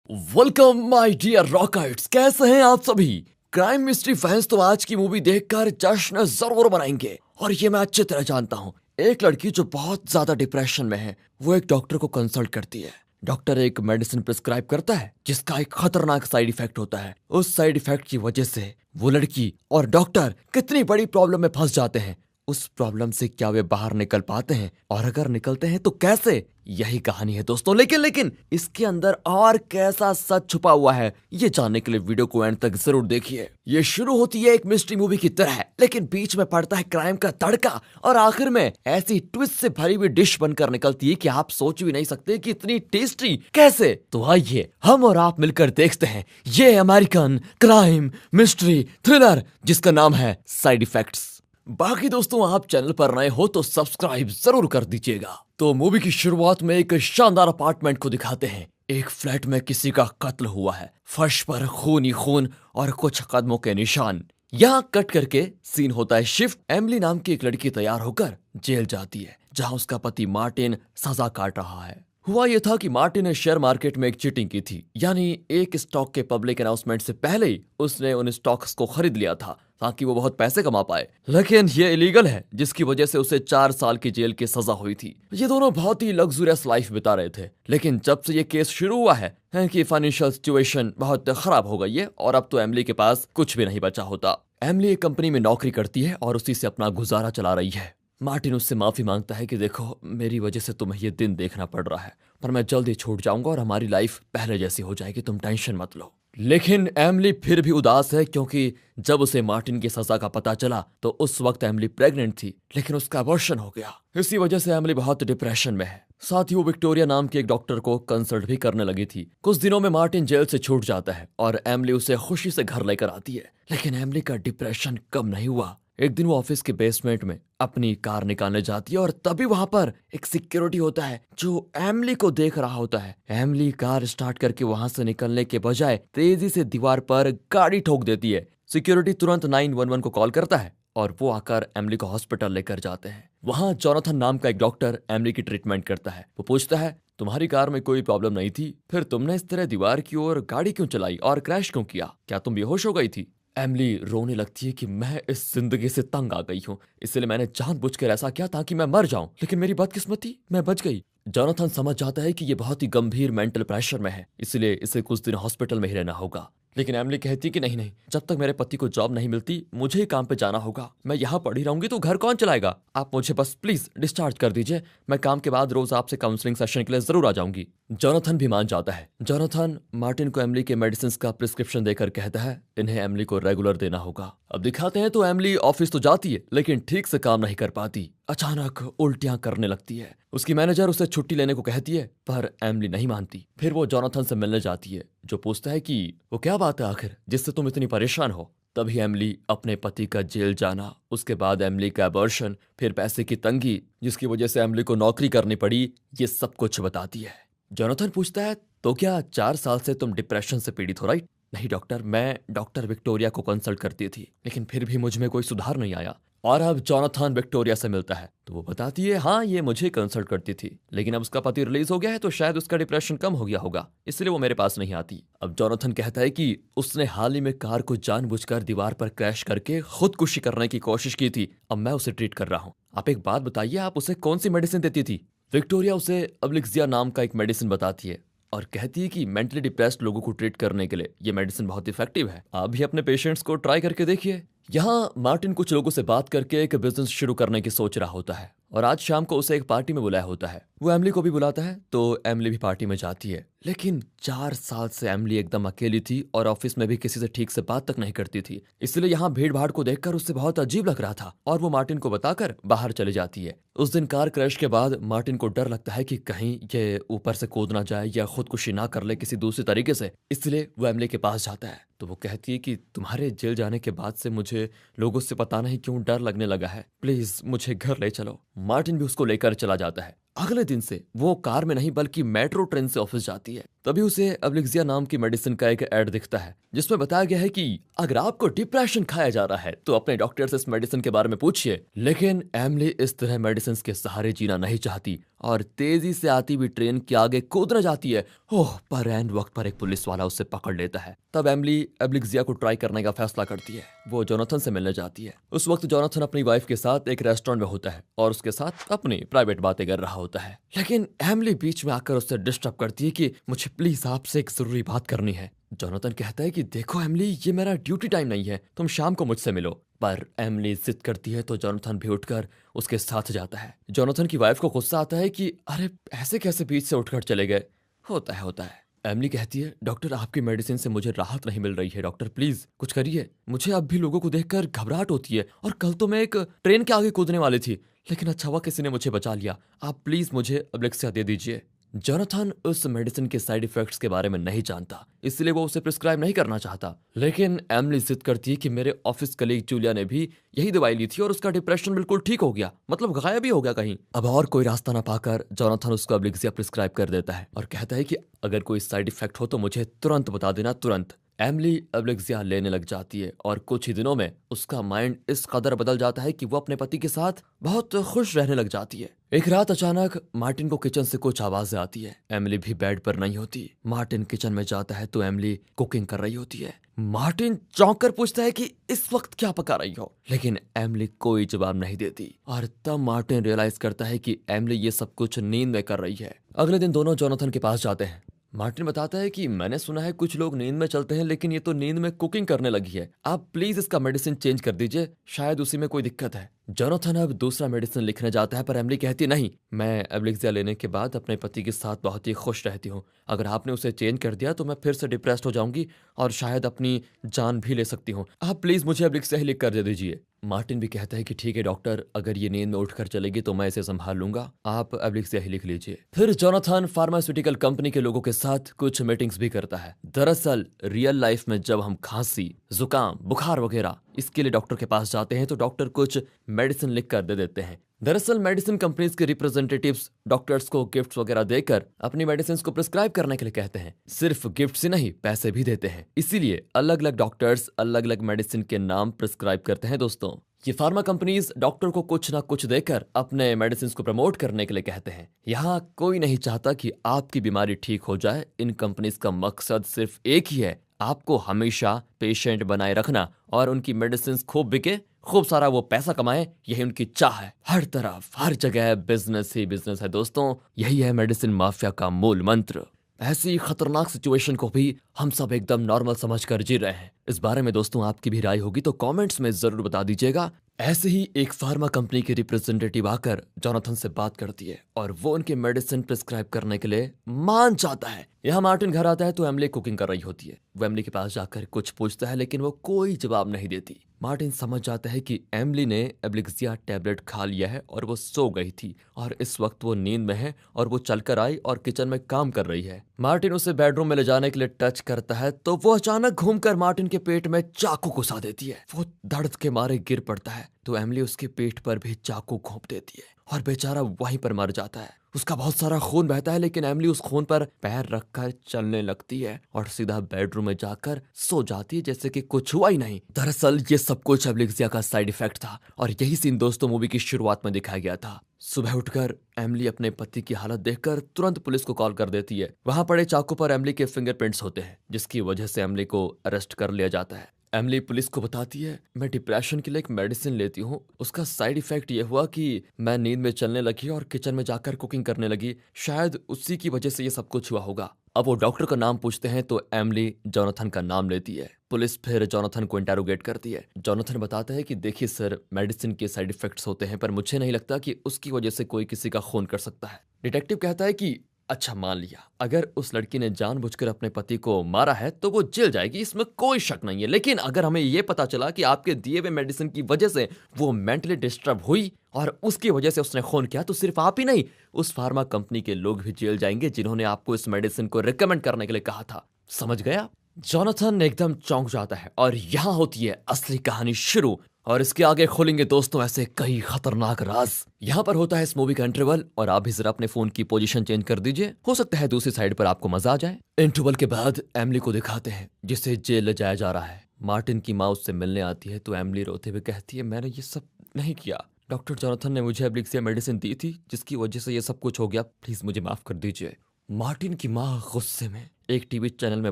Welcome my dear rockets, कैसे हैं आप सभी। क्राइम मिस्ट्री फैंस तो आज की मूवी देखकर जश्न जरूर मनाएंगे और ये मैं अच्छी तरह जानता हूँ। एक लड़की जो बहुत ज्यादा डिप्रेशन में है वो एक डॉक्टर को कंसल्ट करती है। डॉक्टर एक मेडिसिन प्रिस्क्राइब करता है जिसका एक खतरनाक साइड इफेक्ट होता है। उस साइड इफेक्ट की वजह से वो लड़की और डॉक्टर कितनी बड़ी प्रॉब्लम में फंस जाते हैं। उस प्रॉब्लम से क्या वे बाहर निकल पाते हैं और अगर निकलते हैं तो कैसे, यही कहानी है दोस्तों। लेकिन इसके अंदर और कैसा सच छुपा हुआ है ये जानने के लिए वीडियो को एंड तक जरूर देखिए। ये शुरू होती है एक मिस्ट्री मूवी की तरह, लेकिन बीच में पड़ता है क्राइम का तड़का और आखिर में ऐसी ट्विस्ट से भरी हुई डिश बनकर निकलती है कि आप सोच भी नहीं सकते कि इतनी टेस्टी कैसे। तो आइए हम और आप मिलकर देखते हैं ये अमेरिकन क्राइम मिस्ट्री थ्रिलर जिसका नाम है साइड इफेक्ट्स। बाकी दोस्तों आप चैनल पर नए हो तो सब्सक्राइब जरूर कर दीजिएगा। तो मूवी की शुरुआत में एक शानदार अपार्टमेंट को दिखाते हैं। एक फ्लैट में किसी का कत्ल हुआ है, फर्श पर खून ही खून और कुछ कदमों के निशान। यहाँ कट करके सीन होता है शिफ्ट। एमिली नाम की एक लड़की तैयार होकर जेल जाती है जहाँ उसका पति मार्टिन सजा काट रहा है। हुआ यह था कि मार्टिन ने शेयर मार्केट में एक चीटिंग की थी, यानी एक स्टॉक के पब्लिक अनाउंसमेंट से पहले ही उसने उन स्टॉक्स को खरीद लिया था ताकि वो बहुत पैसे कमा पाए। लेकिन ये इलीगल है जिसकी वजह से उसे 4 साल की जेल की सजा हुई थी। ये दोनों बहुत ही लग्जरियस लाइफ बिता रहे थे, लेकिन जब से ये केस शुरू हुआ है कि फाइनेंशियल सिचुएशन बहुत खराब हो गई है और अब तो एमिली के पास कुछ भी नहीं बचा होता। एमिली एक कंपनी में नौकरी करती है और उसी से अपना गुजारा चला रही है। मार्टिन उससे माफी मांगता है कि देखो मेरी वजह से तुम्हें ये दिन देखना पड़ रहा है, पर मैं जल्दी छूट जाऊंगा और हमारी लाइफ पहले जैसी हो जाएगी, तुम टेंशन मत लो। लेकिन एमिली फिर भी उदास है क्योंकि जब उसे मार्टिन की सजा का पता चला तो उस वक्त एमिली प्रेग्नेंट थी, लेकिन उसका अबॉर्शन हो गया। इसी वजह से एमिली बहुत डिप्रेशन में है। साथ ही वो विक्टोरिया नाम के एक डॉक्टर को कंसल्ट भी करने लगी थी। कुछ दिनों में मार्टिन जेल से छूट जाता है और एमिली उसे खुशी से घर लेकर आती है। लेकिन एमिली का डिप्रेशन कम नहीं हुआ। एक दिन वो ऑफिस के बेसमेंट में अपनी कार निकालने जाती है और तभी वहां पर एक सिक्योरिटी होता है जो एमिली को देख रहा होता है। एमिली कार स्टार्ट करके वहां से निकलने के बजाय तेजी से दीवार पर गाड़ी ठोक देती है। सिक्योरिटी तुरंत 911 को कॉल करता है और वो आकर एमिली को हॉस्पिटल लेकर जाते हैं। वहां जोनाथन नाम का एक डॉक्टर एमिली की ट्रीटमेंट करता है। वो पूछता है तुम्हारी कार में कोई प्रॉब्लम नहीं थी, फिर तुमने इस तरह दीवार की ओर गाड़ी क्यों चलाई और क्रैश क्यों किया, क्या तुम बेहोश हो गई थी। एमिली रोने लगती है कि मैं इस जिंदगी से तंग आ गई हूँ, इसलिए मैंने जानबूझकर ऐसा किया ताकि मैं मर जाऊं, लेकिन मेरी बदकिस्मती मैं बच गई। जोनाथन समझ जाता है कि ये बहुत ही गंभीर मेंटल प्रेशर में है, इसलिए इसे कुछ दिन हॉस्पिटल में ही रहना होगा। लेकिन एमिली कहती कि नहीं, जब तक मेरे पति को जॉब नहीं मिलती मुझे ही काम पे जाना होगा। मैं यहाँ पड़ी रहूंगी तो घर कौन चलाएगा, आप मुझे बस प्लीज डिस्चार्ज कर दीजिए, मैं काम के बाद रोज आपसे काउंसलिंग सेशन के लिए जरूर आ जाऊंगी। जोनाथन भी मान जाता है। जोनाथन मार्टिन को एमिली के मेडिसिन का प्रिस्क्रिप्शन देकर कहता है इन्हें एमिली को रेगुलर देना होगा। अब दिखाते हैं तो एमिली ऑफिस तो जाती है लेकिन ठीक से काम नहीं कर पाती। अचानक उल्टियां करने लगती है। उसकी मैनेजर उसे छुट्टी लेने को कहती है पर एमिली नहीं मानती। फिर वो जोनाथन से मिलने जाती है जो पूछता है कि वो क्या बात है आखिर जिससे तुम इतनी परेशान हो। तभी एमिली अपने पति का जेल जाना, उसके बाद एमिली का अबॉर्शन, फिर पैसे की तंगी जिसकी वजह से एमिली को नौकरी करनी पड़ी, ये सब कुछ बताती है। जोनाथन पूछता है तो क्या 4 साल से तुम डिप्रेशन से पीड़ित हो, राइट। नहीं डॉक्टर, मैं डॉक्टर विक्टोरिया को कंसल्ट करती थी लेकिन फिर भी मुझ में कोई सुधार नहीं आया। और अब जोनाथन विक्टोरिया से मिलता है तो वो बताती है हाँ ये मुझे कंसल्ट करती थी, लेकिन अब उसका पति रिलीज हो गया है तो शायद उसका डिप्रेशन कम हो गया होगा, इसलिए वो मेरे पास नहीं आती। अब जोनाथन कहता है कि उसने हाल ही में कार को जानबूझकर दीवार पर क्रैश करके खुदकुशी करने की कोशिश की थी, अब मैं उसे ट्रीट कर रहा हूँ। आप एक बात बताइए, आप उसे कौन सी मेडिसिन देती थी। विक्टोरिया उसे अब्लिक्सिया नाम का एक मेडिसिन बताती है और कहती है कि मेंटली डिप्रेस्ड लोगों को ट्रीट करने के लिए ये मेडिसिन बहुत इफेक्टिव है, आप भी अपने पेशेंट्स को ट्राई करके देखिए। यहाँ मार्टिन कुछ लोगों से बात करके एक बिजनेस शुरू करने की सोच रहा होता है और आज शाम को उसे एक पार्टी में बुलाया होता है। वो एमिली को भी बुलाता है तो एमिली भी पार्टी में जाती है। लेकिन 4 साल से एमिली एकदम अकेली थी और ऑफिस में भी किसी से ठीक से बात तक नहीं करती थी, इसलिए यहाँ भीड़ भाड़ को देखकर उससे बहुत अजीब लग रहा था और वो मार्टिन को बताकर बाहर चली जाती है। उस दिन कार क्रैश के बाद मार्टिन को डर लगता है कि कहीं ये ऊपर से कूद ना जाए या खुदकुशी ना कर ले किसी दूसरे तरीके से, इसलिए वो एमिली के पास जाता है। तो वो कहती है कि तुम्हारे जेल जाने के बाद से मुझे लोगों से पता नहीं क्यों डर लगने लगा है, प्लीज मुझे घर ले चलो। मार्टिन भी उसको लेकर चला जाता है। अगले दिन से वो कार में नहीं बल्कि मेट्रो ट्रेन से ऑफिस जाती है। तभी उसे अब्लिक्सिया नाम की मेडिसिन का एक ऐड दिखता है जिसमें बताया गया है कि अगर आपको डिप्रेशन खाया जा रहा है तो अपने डॉक्टर से इस मेडिसिन के बारे में पूछिए। लेकिन एमिली इस तरह मेडिसिन के सहारे जीना नहीं चाहती और तेजी से आती हुई ट्रेन के आगे कूदने जाती है। ओह, पर एंड वक्त पर एक पुलिस वाला उसे पकड़ लेता है। तब एमिली एब्लिक्सिया को ट्राई करने का फैसला करती है। वो जोनाथन से मिलने जाती है। उस वक्त जोनाथन अपनी वाइफ के साथ एक रेस्टोरेंट में होता है और उसके साथ अपनी प्राइवेट बातें कर रहा होता है, लेकिन एमिली बीच में आकर उससे डिस्टर्ब करती है कि मुझे प्लीज आपसे एक जरूरी बात करनी है। जोनाथन कहता है कि देखो एमिली, ये मेरा ड्यूटी टाइम नहीं है, तुम शाम को मुझसे मिलो। पर एमिली जिद करती है तो जोनाथन भी उठकर उसके साथ जाता है। जोनाथन की वाइफ को गुस्सा आता है कि अरे ऐसे कैसे बीच से उठकर चले गए। होता है। एमिली कहती है, डॉक्टर आपकी मेडिसिन से मुझे राहत नहीं मिल रही है, डॉक्टर प्लीज कुछ करिए। मुझे अब भी लोगों को देखकर घबराहट होती है, और कल तो मैं एक ट्रेन के आगे कूदने वाली थी, लेकिन अच्छा हुआ किसी ने मुझे बचा लिया। आप प्लीज मुझे एब्लिक्सिया दे दीजिए। जोनाथन उस मेडिसिन के साइड इफेक्ट्स के बारे में नहीं जानता, इसलिए वो उसे प्रिस्क्राइब नहीं करना चाहता। लेकिन एमिली जिद करती है कि मेरे ऑफिस कलीग जूलिया ने भी यही दवाई ली थी और उसका डिप्रेशन बिल्कुल ठीक हो गया, मतलब गायब ही हो गया कहीं। अब और कोई रास्ता ना पाकर जोनाथन उसको एब्लिक्सिया प्रिस्क्राइब कर देता है और कहता है कि अगर कोई साइड इफेक्ट हो तो मुझे तुरंत बता देना, तुरंत। एमिली एब्लिक्सिया लेने लग जाती है और कुछ ही दिनों में उसका माइंड इस कदर बदल जाता है कि वो अपने पति के साथ बहुत खुश रहने लग जाती है। एक रात अचानक मार्टिन को किचन से कुछ आवाजें आती है। एमिली भी बेड पर नहीं होती। मार्टिन किचन में जाता है तो एमिली कुकिंग कर रही होती है। मार्टिन चौंक कर पूछता है कि इस वक्त क्या पका रही हो, लेकिन एमिली कोई जवाब नहीं देती। और तब मार्टिन रियलाइज करता है कि एमिली ये सब कुछ नींद में कर रही है। अगले दिन दोनों जोनाथन के पास जाते हैं। मार्टिन बताता है कि मैंने सुना है कुछ लोग नींद में चलते हैं, लेकिन ये तो नींद में कुकिंग करने लगी है। आप प्लीज इसका मेडिसिन चेंज कर दीजिए, शायद उसी में कोई दिक्कत है। जोनाथन अब दूसरा मेडिसिन लिखने जाता है, पर एमिली कहती नहीं, मैं एब्लिक्सिया लेने के बाद अपने पति के साथ बहुत ही खुश रहती हूँ। अगर आपने उसे चेंज कर दिया तो मैं फिर से डिप्रेस्ड हो जाऊंगी और शायद अपनी जान भी ले सकती हूँ। आप प्लीज मुझे एब्लिक्सिया ही लिख कर दे दीजिए। मार्टिन भी कहता है कि ठीक है डॉक्टर, अगर ये नींद में उठकर चलेगी तो मैं इसे संभाल लूंगा, आप एब्लिक्सिया ही लिख लीजिए। फिर जोनाथन फार्मास्यूटिकल कंपनी के लोगों के साथ कुछ मीटिंग्स भी करता है। दरअसल रियल लाइफ में जब हम खांसी, जुकाम, बुखार वगैरह इसके लिए डॉक्टर के पास जाते हैं तो डॉक्टर कुछ मेडिसिन लिख कर दे देते हैं। दरअसल मेडिसिन कंपनीज के रिप्रेजेंटेटिव्स डॉक्टर्स को गिफ्ट्स वगैरह देकर अपनी मेडिसिन को प्रिस्क्राइब करने के लिए कहते हैं। सिर्फ गिफ्ट ही नहीं, पैसे भी देते हैं। इसीलिए अलग अलग डॉक्टर्स अलग अलग मेडिसिन के नाम प्रिस्क्राइब करते हैं। दोस्तों, ये फार्मा कंपनीज डॉक्टर को कुछ ना कुछ देकर अपने मेडिसिन को प्रमोट करने के लिए कहते हैं। यहाँ कोई नहीं चाहता कि आपकी बीमारी ठीक हो जाए। इन कंपनीज का मकसद सिर्फ एक ही है, आपको हमेशा पेशेंट बनाए रखना और उनकी मेडिसिन खूब बिके, खूब सारा वो पैसा कमाए, यही उनकी चाह है। हर तरफ हर जगह बिजनेस ही बिजनेस है दोस्तों, यही है मेडिसिन माफिया का मूल मंत्र। ऐसी खतरनाक सिचुएशन को भी हम सब एकदम नॉर्मल समझकर जी रहे हैं। इस बारे में दोस्तों आपकी भी राय होगी तो कमेंट्स में जरूर बता दीजिएगा। ऐसे ही एक फार्मा कंपनी की रिप्रेजेंटेटिव आकर जोनाथन से बात करती है और वो उनके मेडिसिन प्रिस्क्राइब करने के लिए मान जाता है। यहाँ मार्टिन घर आता है तो एमिली कुकिंग कर रही होती है। वो एमिली के पास जाकर कुछ पूछता है, लेकिन वो कोई जवाब नहीं देती। मार्टिन समझ जाता है कि एमिली ने एब्लिक्सिया टैबलेट खा लिया है और वो सो गई थी और इस वक्त वो नींद में है और वो चलकर आई और किचन में काम कर रही है। मार्टिन उसे बेडरूम में ले जाने के लिए टच करता है तो वो अचानक घूमकर मार्टिन के पेट में चाकू घुसा देती है। वो दर्द के मारे गिर पड़ता है तो एमिली उसके पेट पर भी चाकू घोंप देती है और बेचारा वहीं पर मर जाता है। उसका बहुत सारा खून बहता है, लेकिन एमिली उस खून पर पैर रखकर चलने लगती है और सीधा बेडरूम में जाकर सो जाती है जैसे कि कुछ हुआ ही नहीं। दरअसल ये सब कुछ एब्लिक्सिया का साइड इफेक्ट था और यही सीन दोस्तों मूवी की शुरुआत में दिखाया गया था। सुबह उठकर एमिली अपने पति की हालत देखकर तुरंत पुलिस को कॉल कर देती है। वहां पड़े चाकू पर एमिली के फिंगरप्रिंट्स होते हैं, जिसकी वजह से एमिली को अरेस्ट कर लिया जाता है। एमिली पुलिस को बताती है, मैं डिप्रेशन के लिए एक मेडिसिन लेती हूँ, उसका साइड इफेक्ट ये हुआ कि मैं नींद में चलने लगी और किचन में जाकर कुकिंग करने लगी, शायद उसी की वजह से ये सब कुछ हुआ होगा। अब वो डॉक्टर का नाम पूछते हैं तो एमिली जोनाथन का नाम लेती है। पुलिस फिर जोनाथन को इंटेरोगेट करती है। जोनाथन बताता है कि देखिए सर, मेडिसिन के साइड इफेक्ट्स होते हैं, पर मुझे नहीं लगता कि उसकी वजह से कोई किसी का खून कर सकता है। डिटेक्टिव कहता है कि अच्छा मान लिया, अगर उस लड़की ने जानबूझकर अपने पति को मारा है तो वो जेल जाएगी, इसमें कोई शक नहीं है। लेकिन अगर हमें ये पता चला कि आपके दिए हुए मेडिसिन की वजह से वो मेंटली डिस्टर्ब हुई और उसकी वजह से उसने खून किया, तो सिर्फ आप ही नहीं, उस फार्मा कंपनी के लोग भी जेल जाएंगे जिन्होंने आपको इस मेडिसिन को रिकमेंड करने के लिए कहा था। समझ गया? जोनाथन एकदम चौंक जाता है और यहाँ होती है असली कहानी शुरू और इसके आगे खोलेंगे दोस्तों ऐसे कई खतरनाक राज। यहाँ पर होता है इस मूवी का इंटरवल और आप भी जरा अपने फोन की पोजीशन चेंज कर दीजिए, हो सकता है दूसरी साइड पर आपको मजा आ जाए। इंटरवल के बाद एमिली को दिखाते हैं जिसे जेल ले जाया जा रहा है। मार्टिन की माँ उससे मिलने आती है तो एमिली रोते हुए कहती है, मैंने ये सब नहीं किया, डॉक्टर जोनाथन ने मुझे एब्लिक्सिया मेडिसिन दी थी जिसकी वजह से ये सब कुछ हो गया, प्लीज मुझे माफ कर दीजिए। मार्टिन की माँ गुस्से में एक टीवी चैनल में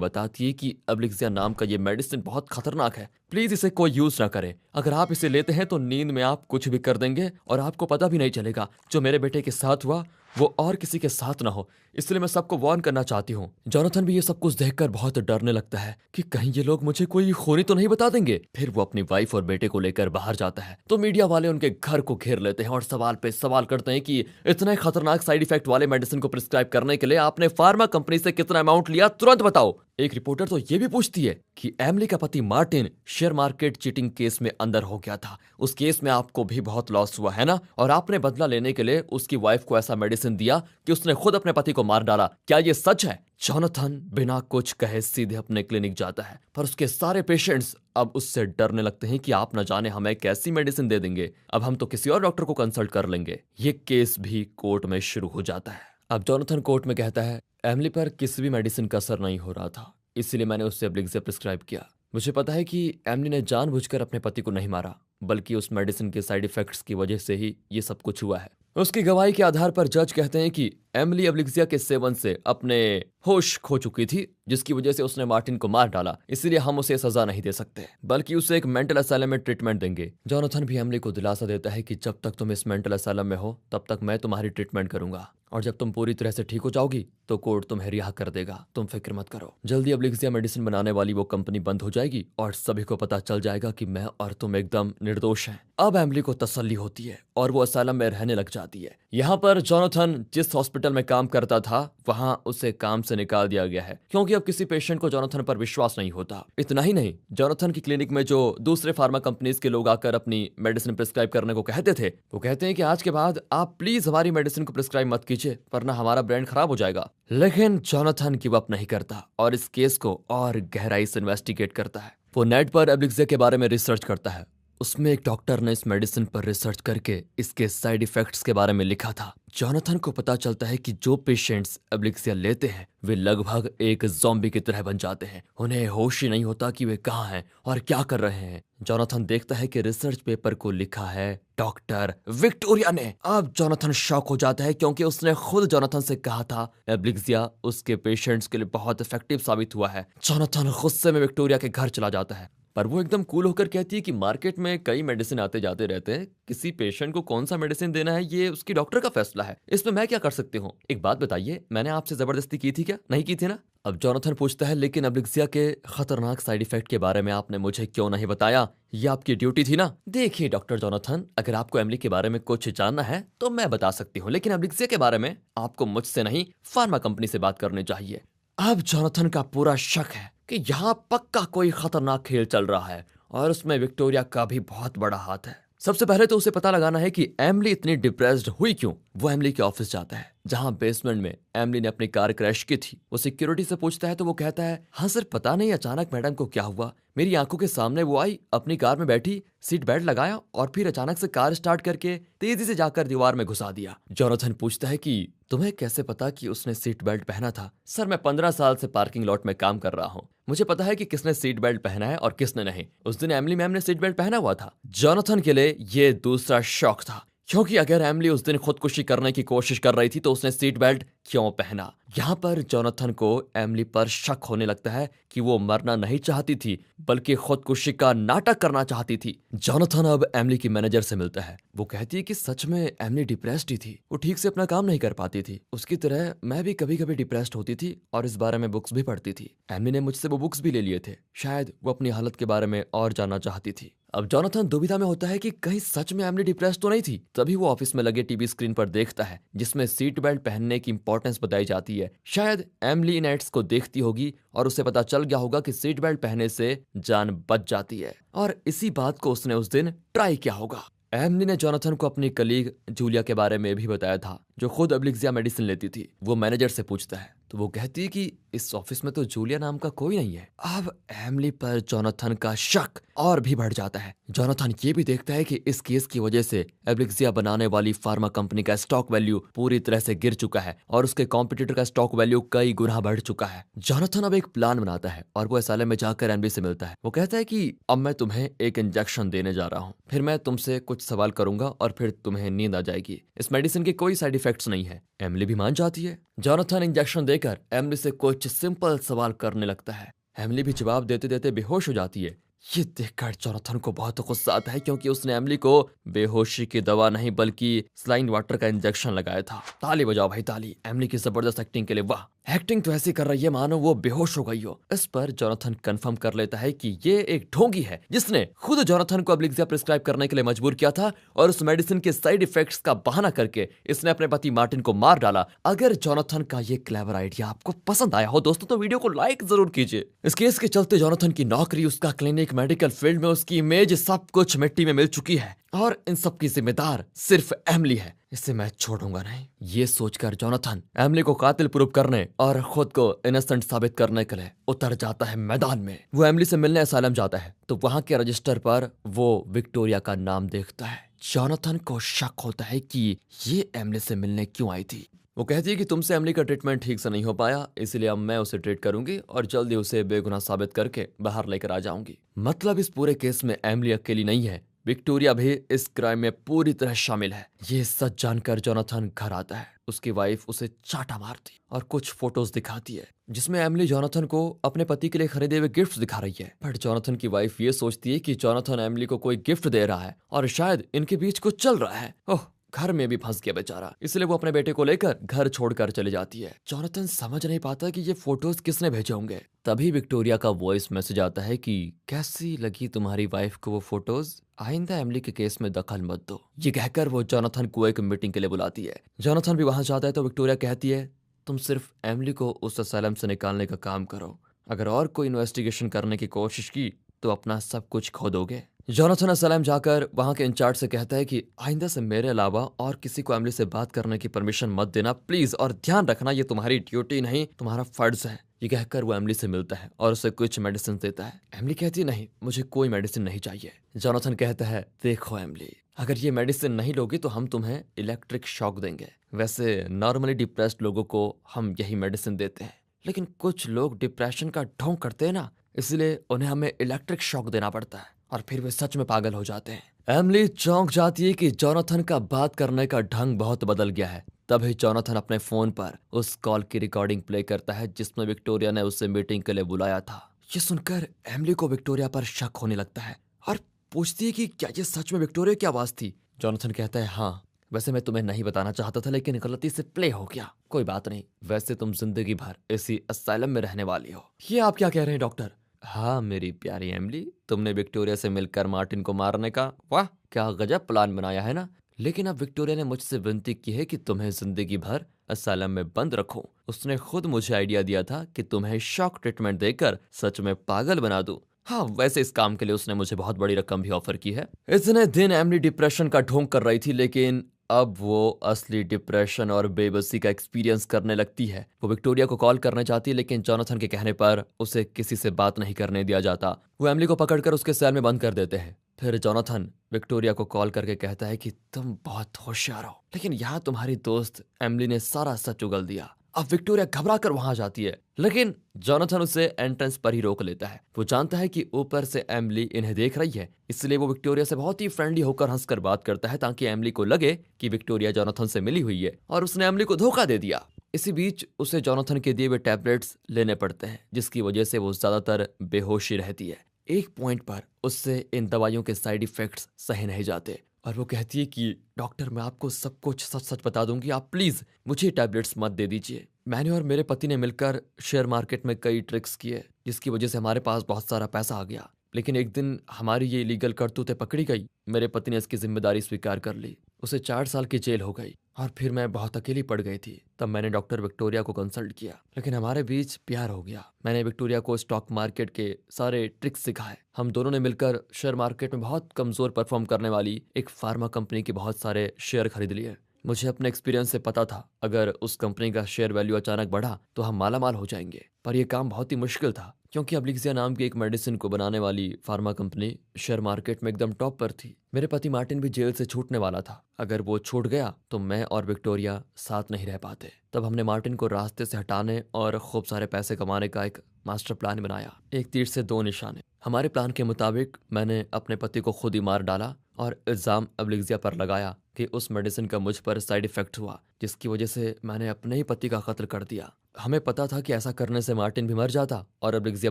बताती है कि एब्लिक्सिया नाम का ये मेडिसिन बहुत खतरनाक है, प्लीज इसे कोई यूज ना करे। अगर आप इसे लेते हैं तो नींद में आप कुछ भी कर देंगे और आपको पता भी नहीं चलेगा। जो मेरे बेटे के साथ हुआ वो और किसी के साथ ना हो, इसलिए मैं सबको वार्न करना चाहती हूँ। जोनाथन भी ये सब कुछ देखकर बहुत डरने लगता है कि कहीं ये लोग मुझे कोई खूनी तो नहीं बता देंगे। फिर वो अपनी वाइफ और बेटे को लेकर बाहर जाता है तो मीडिया वाले उनके घर को घेर लेते हैं और सवाल पे सवाल करते हैं कि इतने खतरनाक साइड इफेक्ट वाले मेडिसिन को प्रिस्क्राइब करने के लिए आपने फार्मा कंपनी से कितना अमाउंट लिया, तुरंत बताओ। एक रिपोर्टर तो ये भी पूछती है कि एमिली का पति Martin share market cheating case में अंदर हो गया था, उस केस में आपको भी बहुत लॉस हुआ है ना, और आपने बदला लेने के लिए उसकी वाइफ को ऐसा मेडिसिन दिया कि उसने खुद अपने पति को मार डाला, क्या ये सच है? जोनाथन बिना कुछ कहे सीधे अपने क्लिनिक जाता है, पर उसके सारे पेशेंट्स अब उससे डरने लगते हैं कि आप न जाने हमें कैसी मेडिसिन दे देंगे, अब हम तो किसी और डॉक्टर को कंसल्ट कर लेंगे। ये केस भी कोर्ट में शुरू हो जाता है। अब जोनाथन कोर्ट में कहता है, एमिली पर किसी भी मेडिसिन का असर नहीं हो रहा था, इसीलिए मैंने उससे एब्लिक्सिया प्रिस्क्राइब किया। मुझे पता है कि एमिली ने जानबूझकर अपने पति को नहीं मारा, बल्कि उस मेडिसिन के साइड इफेक्ट्स की वजह से ही ये सब कुछ हुआ है। उसकी गवाही के आधार पर जज कहते हैं कि एमिली एब्लिक्सिया के सेवन से अपने होश खो चुकी थी, जिसकी वजह से उसने मार्टिन को मार डाला, इसीलिए हम उसे सजा नहीं दे सकते, बल्कि उसे एक मेंटल असाइलम में ट्रीटमेंट देंगे। जोनाथन भी एमिली को दिलासा देता है कि जब तक तुम इस मेंटल असाइलम में हो तब तक मैं तुम्हारी ट्रीटमेंट करूंगा, और जब तुम पूरी तरह से ठीक हो जाओगी तो कोर्ट तुम्हें रिहा कर देगा, तुम फिक्र मत करो। जल्दी एब्लिक्सिया मेडिसिन बनाने वाली वो कंपनी बंद हो जाएगी और सभी को पता चल जाएगा कि मैं और तुम एकदम निर्दोष हैं। अब एमिली को तसल्ली होती है और वो असाइलम में रहने लग जाती है। यहाँ पर जोनाथन जिस हॉस्पिटल में काम करता था वहां उसे काम से निकाल दिया गया है, क्योंकि अब किसी पेशेंट को जोनाथन पर विश्वास नहीं होता। इतना ही नहीं, जोनाथन की क्लिनिक में जो दूसरे फार्मा कंपनीज के लोग आकर अपनी मेडिसिन प्रिस्क्राइब करने को कहते थे, वो कहते हैं कि आज के बाद आप प्लीज हमारी मेडिसिन को प्रिस्क्राइब मत कीजिए, वरना हमारा ब्रांड खराब हो जाएगा। लेकिन जोनाथन गिव अप नहीं करता और इस केस को और गहराई से इन्वेस्टिगेट करता है। वो नेट पर एब्लिक्सिया के बारे में रिसर्च करता है। उसमें एक डॉक्टर ने इस मेडिसिन पर रिसर्च करके इसके साइड इफेक्ट्स के बारे में लिखा था। जोनाथन को पता चलता है कि जो पेशेंट्स एब्लिक्सिया लेते हैं वे लगभग एक ज़ॉम्बी की तरह बन जाते हैं, उन्हें होश ही नहीं होता कि वे कहाँ हैं और क्या कर रहे हैं। जोनाथन देखता है कि रिसर्च पेपर को लिखा है डॉक्टर विक्टोरिया ने। अब जोनाथन शॉक हो जाता है, क्योंकि उसने खुद जोनाथन से कहा था एब्लिक्सिया उसके पेशेंट्स के लिए बहुत इफेक्टिव साबित हुआ है। जोनाथन गुस्से में विक्टोरिया के घर चला जाता है, पर वो एकदम कूल होकर कहती है कि मार्केट में कई मेडिसिन आते जाते रहते हैं, किसी पेशेंट को कौन सा मेडिसिन देना है ये उसकी डॉक्टर का फैसला है, इसमें मैं क्या कर सकती हूँ। एक बात बताइए, मैंने आपसे जबरदस्ती की थी क्या? नहीं की थी ना? अब जोनाथन पूछता है, लेकिन एब्लिक्सिया के खतरनाक साइड इफेक्ट के बारे में आपने मुझे क्यों नहीं बताया? ये आपकी ड्यूटी थी ना। देखिए डॉक्टर जोनाथन, अगर आपको एमिली के बारे में कुछ जानना है तो मैं बता सकती हूँ, लेकिन एब्लिक्सिया के बारे में आपको मुझसे नहीं फार्मा कंपनी से बात करनी चाहिए। अब जोनाथन का पूरा शक है कि यहाँ पक्का कोई खतरनाक खेल चल रहा है और उसमें विक्टोरिया का भी बहुत बड़ा हाथ है। सबसे पहले तो उसे पता लगाना है कि एमिली इतनी डिप्रेस्ड हुई क्यों। वो एमिली के ऑफिस जाता है जहां बेसमेंट में एमिली ने अपनी कार क्रैश की थी। वो सिक्योरिटी से पूछता है तो वो कहता है, हाँ सर, पता नहीं अचानक मैडम को क्या हुआ, मेरी आंखों के सामने वो आई, अपनी कार में बैठी, सीट बेल्ट लगाया और फिर अचानक से कार स्टार्ट करके तेजी से जाकर दीवार में घुसा दिया। जोनाथन पूछता है कि तुम्हें कैसे पता कि उसने सीट बेल्ट पहना था? सर, मैं 15 साल से पार्किंग लॉट में काम कर रहा हूँ, मुझे पता है कि किसने सीट बेल्ट पहना है और किसने नहीं। उस दिन एमिली मैम ने सीट बेल्ट पहना हुआ था। जोनाथन के लिए ये दूसरा शौक था, क्योंकि अगर एमिली उस दिन खुदकुशी करने की कोशिश कर रही थी तो उसने सीट बेल्ट क्यों पहना? यहाँ पर जोनाथन को एमिली पर शक होने लगता है कि वो मरना नहीं चाहती थी बल्कि खुदकुशी का नाटक करना चाहती थी। जोनाथन अब एमिली की मैनेजर से मिलता है। वो कहती है कि सच में एमिली डिप्रेस्ड ही थी, वो ठीक से अपना काम नहीं कर पाती थी, उसकी तरह मैं भी कभी कभी डिप्रेस्ड होती थी और इस बारे में बुक्स भी पढ़ती थी। एमिली ने मुझसे वो बुक्स भी ले लिए थे, शायद वो अपनी हालत के बारे में और जानना चाहती थी। अब जोनाथन दुविधा में होता है कि कहीं सच में एमिली डिप्रेस्ड तो नहीं थी। तभी वो ऑफिस में लगे टीवी स्क्रीन पर देखता है जिसमें सीट बेल्ट पहनने की इंपॉर्टेंस बताई जाती है। शायद एमिली इन एड्स को देखती होगी और उसे पता चल गया होगा कि सीट बेल्ट पहनने से जान बच जाती है, और इसी बात को उसने उस दिन ट्राई किया होगा। एमिली ने जोनाथन को अपनी कलीग जूलिया के बारे में भी बताया था, जो खुद एब्लिक्सिया मेडिसिन लेती थी। वो मैनेजर से पूछता है तो वो कहती है कि इस ऑफिस में तो जूलिया नाम का कोई नहीं है। अब एमिली पर जोनाथन का शक और भी बढ़ जाता है। जोनाथन ये भी देखता है कि इस केस की वजह से एब्लिक्सिया बनाने वाली फार्मा कंपनी का स्टॉक वैल्यू पूरी तरह से गिर चुका है और उसके कॉम्पिटिटर का स्टॉक वैल्यू कई गुना बढ़ चुका है। जोनाथन अब एक प्लान बनाता है और वो एसाइलम में जाकर एमिली से मिलता है। वो कहता है कि अब मैं तुम्हें एक इंजेक्शन देने जा रहा हूँ, फिर मैं तुमसे कुछ सवाल करूंगा और फिर तुम्हें नींद आ जाएगी। इस मेडिसिन के कोई साइड इफेक्ट्स नहीं है। एमिली भी मान जाती है। जोनाथन इंजेक्शन देकर एमिली से कुछ सिंपल सवाल करने लगता है। एमिली भी जवाब देते देते बेहोश हो जाती है। ये देखकर जोनाथन को बहुत गुस्सा आता है क्योंकि उसने एमिली को बेहोशी की दवा नहीं बल्कि सलाइन वाटर का इंजेक्शन लगाया था। ताली बजाओ भाई ताली एमिली की जबरदस्त एक्टिंग के लिए। वाह, एक्टिंग तो ऐसी कर रही है मानो वो बेहोश हो गई हो। इस पर जोनाथन कंफर्म कर लेता है कि ये एक ढोंगी है जिसने खुद जोनाथन को एब्लिक्सिया प्रिस्क्राइब करने के लिए मजबूर किया था और उस मेडिसिन के साइड इफेक्ट्स का बहाना करके इसने अपने पति मार्टिन को मार डाला। अगर जोनाथन का ये क्लेवर आइडिया आपको पसंद आया हो दोस्तों तो वीडियो को लाइक जरूर कीजिए। इस केस के चलते जोनाथन की नौकरी, उसका क्लिनिक, मेडिकल फील्ड में उसकी इमेज सब कुछ मिट्टी में मिल चुकी है और इन सब की जिम्मेदार सिर्फ एमिली है। इसे मैं छोड़ूंगा नहीं। ये सोचकर जोनाथन एमिली को कातिल प्रूव करने और खुद को इनोसेंट साबित करने के लिए उतर जाता है मैदान में। वो एमिली से मिलने असाइलम जाता है तो वहां के रजिस्टर पर वो विक्टोरिया का नाम देखता है। जोनाथन को शक होता है कि ये एमिली से मिलने क्यों आई थी। वो कहती है कि तुमसे एमिली का ट्रीटमेंट ठीक से नहीं हो पाया, इसलिए अब मैं उसे ट्रीट करूंगी और जल्दी उसे बेगुनाह साबित करके बाहर लेकर आ जाऊंगी। मतलब इस पूरे केस में एमिली अकेली नहीं है, विक्टोरिया भी इस क्राइम में पूरी तरह शामिल है। ये सच जानकर जोनाथन घर आता है। उसकी वाइफ उसे चाटा मारती और कुछ फोटोज दिखाती है जिसमें एमिली जोनाथन को अपने पति के लिए खरीदे हुए गिफ्ट्स दिखा रही है। बट जोनाथन की वाइफ ये सोचती है कि जोनाथन एमिली को कोई गिफ्ट दे रहा है और शायद इनके बीच कुछ चल रहा है। ओह, घर में भी फंस गया बेचारा, इसलिए वो अपने बेटे को लेकर घर छोड़कर चली जाती है। जोनाथन समझ नहीं पाता कि ये फोटोज किसने भेजे होंगे। तभी विक्टोरिया का वॉइस मैसेज आता है कि कैसी लगी तुम्हारी वाइफ को वो फोटोज, आइंदा एमिली के केस में दखल मत दो। ये कहकर वो जोनाथन को एक मीटिंग के लिए बुलाती है। जोनाथन भी वहां जाता है तो विक्टोरिया कहती है तुम सिर्फ एमिली को उस असाइलम से निकालने का काम करो, अगर और कोई इन्वेस्टिगेशन करने की कोशिश की तो अपना सब कुछ खो दोगे। जोनाथन असलम जाकर वहां के इंचार्ज से कहता है कि आइंदा से मेरे अलावा और किसी को एमिली से बात करने की परमिशन मत देना प्लीज, और ध्यान रखना ये तुम्हारी ड्यूटी नहीं तुम्हारा फर्ज है। ये कहकर वो एमिली से मिलता है और उसे कुछ मेडिसिन देता है। एमिली कहती है नहीं, मुझे कोई मेडिसिन नहीं चाहिए। जोनाथन कहता है देखो एमिली, अगर ये मेडिसिन नहीं लोगी तो हम तुम्हें इलेक्ट्रिक शॉक देंगे। वैसे नॉर्मली डिप्रेस्ड लोगों को हम यही मेडिसिन देते हैं, लेकिन कुछ लोग डिप्रेशन का ढोंग करते हैं ना, इसलिए उन्हें हमें इलेक्ट्रिक शॉक देना पड़ता है और फिर वे सच में पागल हो जाते हैं। एमिली चौंक जाती है कि जोनाथन का बात करने का ढंग बहुत बदल गया है। तभी जोनाथन अपने फोन पर उस कॉल की रिकॉर्डिंग प्ले करता है जिसमें विक्टोरिया ने उसे मीटिंग के लिए बुलाया था। ये सुनकर एमिली को विक्टोरिया पर शक होने लगता है और पूछती है कि क्या ये सच में विक्टोरिया की आवाज थी। जोनाथन कहता है हाँ, वैसे मैं तुम्हें नहीं बताना चाहता था लेकिन गलती से प्ले हो गया। कोई बात नहीं, वैसे तुम जिंदगी भर इसी असाइलम में रहने वाली हो। ये आप क्या कह रहे हैं डॉक्टर? हाँ मेरी प्यारी एमिली, तुमने विक्टोरिया से मिलकर मार्टिन को मारने का वाह क्या गजब प्लान बनाया है ना। लेकिन अब विक्टोरिया ने मुझसे विनती की है कि तुम्हें जिंदगी भर असाइलम में बंद रखो। उसने खुद मुझे आइडिया दिया था कि तुम्हें शॉक ट्रीटमेंट देकर सच में पागल बना दूं। हाँ, वैसे इस काम के लिए उसने मुझे बहुत बड़ी रकम भी ऑफर की है। इतने दिन एमिली डिप्रेशन का ढोंग कर रही थी लेकिन अब वो असली डिप्रेशन और बेबसी का एक्सपीरियंस करने लगती है। वो विक्टोरिया को कॉल करना चाहती है लेकिन जोनाथन के कहने पर उसे किसी से बात नहीं करने दिया जाता। वो एमिली को पकड़कर उसके सेल में बंद कर देते हैं। फिर जोनाथन विक्टोरिया को कॉल करके कहता है कि तुम बहुत होशियार हो, लेकिन यहाँ तुम्हारी दोस्त एमिली ने सारा सच उगल दिया। अब विक्टोरिया घबरा कर वहां जाती है लेकिन जोनाथन उसे एंट्रेंस पर ही रोक लेता है। वो जानता है कि ऊपर से एमिली इन्हें देख रही है, इसलिए वो विक्टोरिया से बहुत ही फ्रेंडली होकर हंसकर बात करता है ताकि एमिली को लगे कि विक्टोरिया जोनाथन से मिली हुई है और उसने एमिली को धोखा दे दिया। इसी बीच उसे जोनाथन के दिए हुए टैबलेट्स लेने पड़ते हैं जिसकी वजह से वो ज्यादातर बेहोशी रहती है। एक पॉइंट पर उससे इन दवाइयों के साइड इफेक्ट्स सही नहीं जाते और वो कहती है कि डॉक्टर मैं आपको सब कुछ सच सच बता दूंगी, आप प्लीज मुझे टैबलेट्स मत दे दीजिए। मैंने और मेरे पति ने मिलकर शेयर मार्केट में कई ट्रिक्स किए जिसकी वजह से हमारे पास बहुत सारा पैसा आ गया, लेकिन एक दिन हमारी ये इलीगल करतूतें पकड़ी गई। मेरे पति ने इसकी जिम्मेदारी स्वीकार कर ली, उसे 4 साल की जेल हो गई और फिर मैं बहुत अकेली पड़ गई थी। तब मैंने डॉक्टर विक्टोरिया को कंसल्ट किया लेकिन हमारे बीच प्यार हो गया। मैंने विक्टोरिया को स्टॉक मार्केट के सारे ट्रिक्स सिखाए। हम दोनों ने मिलकर शेयर मार्केट में बहुत कमजोर परफॉर्म करने वाली एक फार्मा कंपनी के बहुत सारे शेयर खरीद लिए। मुझे अपने एक्सपीरियंस से पता था अगर उस कंपनी का शेयर वैल्यू अचानक बढ़ा तो हम मालामाल हो जाएंगे, पर यह काम बहुत ही मुश्किल था क्योंकि अब्लिक्सिया नाम की एक मेडिसिन को बनाने वाली फार्मा कंपनी शेयर मार्केट में एकदम टॉप पर थी। मेरे पति मार्टिन भी जेल से छूटने वाला था। अगर वो छूट गया तो मैं और विक्टोरिया साथ नहीं रह पाते। तब हमने मार्टिन को रास्ते से हटाने और खूब सारे पैसे कमाने का एक मास्टर प्लान बनाया। एक तीर से दो निशाने। हमारे प्लान के मुताबिक मैंने अपने पति को खुद ही मार डाला और इल्जाम अब्लिक्सिया पर लगाया कि उस मेडिसिन का मुझ पर साइड इफेक्ट हुआ, जिसकी वजह से मैंने अपने ही पति का कत्ल कर दिया। हमें पता था कि ऐसा करने से मार्टिन भी मर जाता और अब्लिक्सिया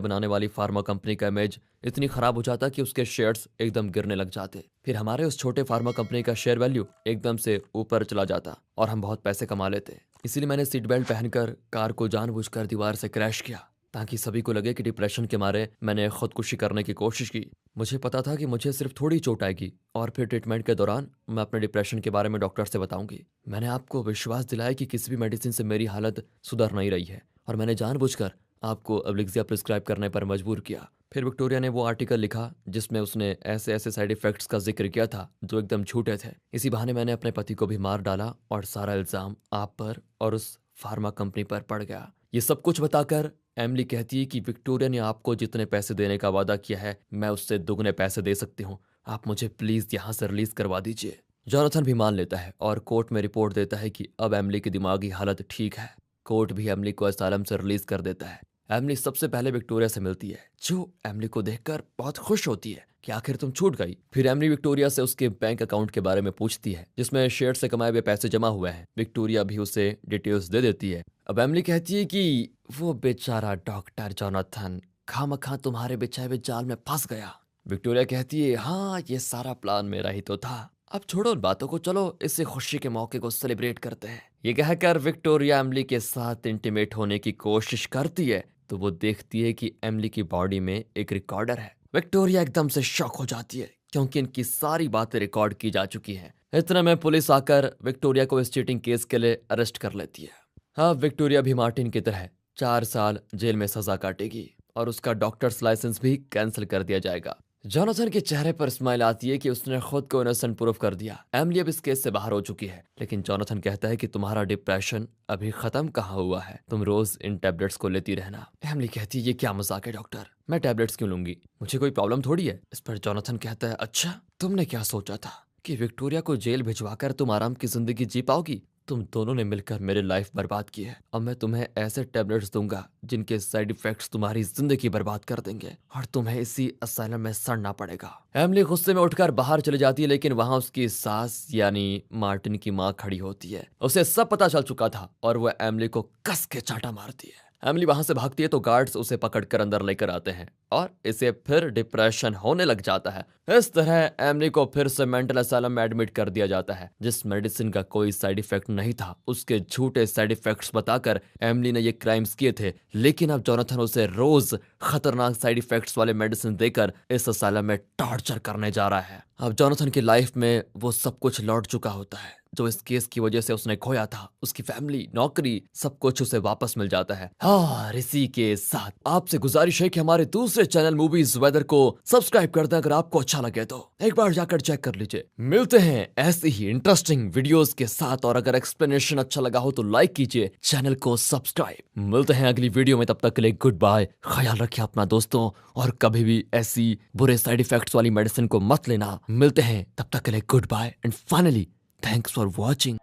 बनाने वाली फार्मा कंपनी का इमेज इतनी खराब हो जाता कि उसके शेयर्स एकदम गिरने लग जाते। फिर हमारे उस छोटे फार्मा कंपनी का शेयर वैल्यू एकदम से ऊपर चला जाता और हम बहुत पैसे कमा लेते। इसीलिए मैंने सीट बेल्ट पहनकर कार को जानबूझकर दीवार से क्रैश किया ताकि सभी को लगे कि डिप्रेशन के मारे मैंने खुदकुशी करने की कोशिश की। मुझे पता था कि मुझे सिर्फ थोड़ी चोट आएगी और फिर ट्रीटमेंट के दौरान मैं अपने डिप्रेशन के बारे में डॉक्टर से बताऊंगी। मैंने आपको विश्वास दिलाया कि किसी भी मेडिसिन से मेरी हालत सुधर नहीं रही है और मैंने जानबूझकर आपको अब्लिक्सिया प्रिस्क्राइब करने पर मजबूर किया। फिर विक्टोरिया ने वो आर्टिकल लिखा जिसमें उसने ऐसे ऐसे साइड इफेक्ट्स का जिक्र किया था जो एकदम झूठे थे। इसी बहाने मैंने अपने पति को भी मार डाला और सारा इल्जाम आप पर और उस फार्मा कंपनी पर पड़ गया। ये सब कुछ बताकर एमिली कहती है कि विक्टोरिया ने आपको जितने पैसे देने का वादा किया है मैं उससे दुगने पैसे दे सकती हूँ, आप मुझे प्लीज यहाँ से रिलीज करवा दीजिए। जोनाथन भी मान लेता है और कोर्ट में रिपोर्ट देता है कि अब एमिली की दिमागी हालत ठीक है। कोर्ट भी एमिली को असालम से रिलीज कर देता है। एमिली सबसे पहले विक्टोरिया से मिलती है जो एमिली को देखकर बहुत खुश होती है कि आखिर तुम छूट गई। फिर एमिली विक्टोरिया से उसके बैंक अकाउंट के बारे में पूछती है जिसमें शेयर से कमाए हुए पैसे जमा हुए हैं। विक्टोरिया भी उसे डिटेल्स दे देती है। अब एमिली कहती है कि वो बेचारा डॉक्टर जोनाथन खामखा तुम्हारे बिछाए हुए जाल में फंस गया। विक्टोरिया कहती है हाँ ये सारा प्लान मेरा ही तो था। अब छोड़ो उन बातों को, चलो इसे खुशी के मौके को सेलिब्रेट करते हैं। ये कहकर विक्टोरिया एमिली के साथ इंटीमेट होने की कोशिश करती है तो वो देखती है कि एमिली की बॉडी में एक रिकॉर्डर है। विक्टोरिया एकदम से शॉक हो जाती है क्योंकि इनकी सारी बातें रिकॉर्ड की जा चुकी हैं। इतने में पुलिस आकर विक्टोरिया को इस चीटिंग केस के लिए अरेस्ट कर लेती है। हाँ, विक्टोरिया भी मार्टिन की तरह 4 साल जेल में सजा काटेगी और उसका डॉक्टर्स लाइसेंस भी कैंसिल कर दिया जाएगा। जोनाथन के चेहरे पर स्माइल आती है कि उसने खुद को इनोसेंट प्रूफ कर दिया। एमिली अब इस केस से बाहर हो चुकी है, लेकिन जोनाथन कहता है कि तुम्हारा डिप्रेशन अभी खत्म कहाँ हुआ है, तुम रोज इन टैबलेट्स को लेती रहना। एमिली कहती है ये क्या मजाक है डॉक्टर, मैं टैबलेट्स क्यों लूंगी, मुझे कोई प्रॉब्लम थोड़ी है। इस पर जोनाथन कहता है अच्छा तुमने क्या सोचा था कि विक्टोरिया को जेल भिजवाकर तुम आराम की जिंदगी जी पाओगी। तुम दोनों ने मिलकर मेरे लाइफ बर्बाद की है। अब मैं तुम्हें ऐसे टैबलेट्स दूंगा जिनके साइड इफेक्ट्स तुम्हारी जिंदगी बर्बाद कर देंगे और तुम्हें इसी असाइलम में सड़ना पड़ेगा। एमिली गुस्से में उठकर बाहर चली जाती है, लेकिन वहां उसकी सास यानी मार्टिन की माँ खड़ी होती है। उसे सब पता चल चुका था और वह एमिली को कस के चाटा मारती है। एमिली वहां से भागती है तो गार्ड्स उसे पकड़कर अंदर लेकर आते हैं और इसे फिर डिप्रेशन होने लग जाता है। इस तरह एमिली को फिर से मेंटल असाइलम में एडमिट कर दिया जाता है। जिस मेडिसिन का कोई साइड इफेक्ट नहीं था उसके झूठे साइड इफेक्ट्स बताकर एमिली ने ये क्राइम्स किए थे, लेकिन अब जोनाथन उसे रोज खतरनाक साइड इफेक्ट्स वाले मेडिसिन देकर इस असाइलम में टॉर्चर करने जा रहा है। अब जोनाथन की लाइफ में वो सब कुछ लौट चुका होता है जो इस केस की वजह से उसने खोया था। उसकी फैमिली, नौकरी, सब कुछ उसे वापस मिल जाता है। और इसी के साथ आपसे गुजारिश है कि हमारे दूसरे चैनल मूवीज वेदर को सब्सक्राइब कर दें। अगर आपको अच्छा लगे तो एक बार जाकर चेक कर लीजिए। मिलते हैं ऐसी ही इंटरेस्टिंग वीडियोस के साथ और अगर एक्सप्लेनेशन अच्छा लगा हो तो लाइक कीजिए, चैनल को सब्सक्राइब। मिलते हैं अगली वीडियो में, तब तक के लिए गुड बाय। ख्याल रखिए अपना दोस्तों और कभी भी ऐसी बुरे साइड इफेक्ट्स वाली मेडिसिन को मत लेना। मिलते हैं तब तक के लिए goodbye and finally Thanks for watching.